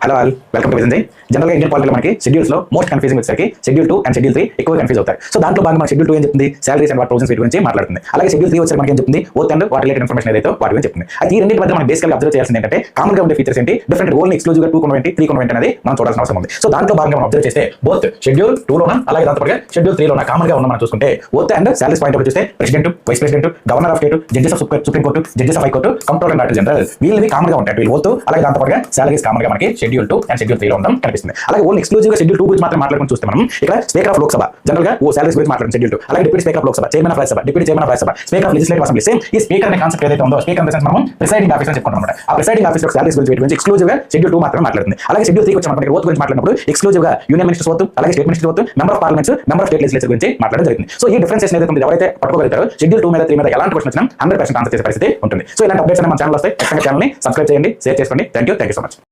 Hello all, welcome to vision. General గా Indian పాలిటీలో మనకి schedules లో మోస్ట్ కన్ఫ్యూజింగ్ వచ్చేసరికి షెడ్యూల్ 2 అండ్ షెడ్యూల్ 3 ఎక్కువ కన్ఫ్యూజ్ అవుతారు. సో దాంట్లో భాగంగా మన షెడ్యూల్ 2 ఏం చెప్తుంది, సాలరీస్ అండ్ వాట్ ప్రొవిజన్స్ వీటి గురించి మాట్లాడుతుంది. అలాగే షెడ్యూల్ 3 వచ్చేసరికి మనకి ఏం చెప్తుంది, oath and what related information ఏదైతే వాటి గురించి చెప్తుంది. అయితే ఈ రెండింటి మధ్య మనం బేసికల్ అబ్జర్వ్ చేయాల్సింది ఏంటంటే కామన్ గా ఉండే ఫీచర్స్ ఏంటి, డిఫరెంట్ ఓన్లీ ఎక్స్క్లూజివ్ గా 2 కొనవేంటి 3 కొనవేంటి అనేది మనం చూడాల్సిన అవసరం ఉంది. సో దాంట్లో భాగంగా మనం అబ్జర్వ్ చేస్తే బోత్ షెడ్యూల్ 2 లోన అలాగే దాంతో పాటుగా షెడ్యూల్ 3 లోన కామన్ గా ఉన్న మనం చూసుకుంటే oath and salaries point of చూస్తే president, vice president, governor of state, judges of supreme court, judges of high court, controller and director general వీళ్ళని కామన్ గా ఉంటాయి. వీళ్ళు ఓత్ అలాగే దాంతో పాటుగా సాలరీస్ కామన్ గా మనకి షెడ్యూల్ 2 అండ్ షెడ్యూల్ 3 లో ఉండడం కనిపిస్తుంది. అలాగే ఓన్లీ ఎక్స్క్లూజివ్ గా షెడ్యూల్ 2 గురించి మాత్రం మాట్లాడుకుని చూస్తే మనం ఇక్కడ స్పీకర్ ఆఫ్ లోక్సభ జనరల్ గా సాలరీస్ గురించి మాట్లాడుతుంది షెడ్యూల్ 2. అలాగే deputy speaker of Lok Sabha, chairman of Rajya Sabha, deputy chairman of Rajya Sabha, speaker of legislative assembly, same ఈ స్పీకర్ అనే కాన్సెప్ట్ ఏదైతే ఉందో స్పీకర్ అంటే మనం ప్రిసైడింగ్ ఆఫీసర్ అని చెప్పుకుంటాం. ఆ ప్రిసైడింగ్ ఆఫీసర్ సాలరీస్ గురించి ఎక్స్క్లూజివ్ గా షెడ్యూల్ 2 మాత్రమే మాట్లాడుతుంది. అలాగే షెడ్యూల్ 3 వచ్చి మనకి ఓత్ గురించి మాట్లాడినప్పుడు ఎక్స్క్లూజివ్ గా యూనియన్ మినిస్టర్స్ ఓత్, అలాగే state ministers oath, member of parliaments, member of state legislature గురించి మాట్లాడడం జరుగుతుంది. సో ఈ డిఫరెన్సెస్ ఏదైతే ఉందో ఎవరైతే పట్టుకోగలుగుతారో షెడ్యూల్ 2 మీద 3 మీద ఎలాంటి క్వశ్చన్ వచ్చినా 100% ఆన్సర్ చేసే పరిస్థితి ఉంటుంది. సో ఇలాంటి అప్డేట్స్ మన ఛానల్ వస్తాయి. ఖచ్చితంగా ఛానల్ ని సబ్స్క్రైబ్ చేయండి, షేర్ చేసుకోండి. Thank you so much.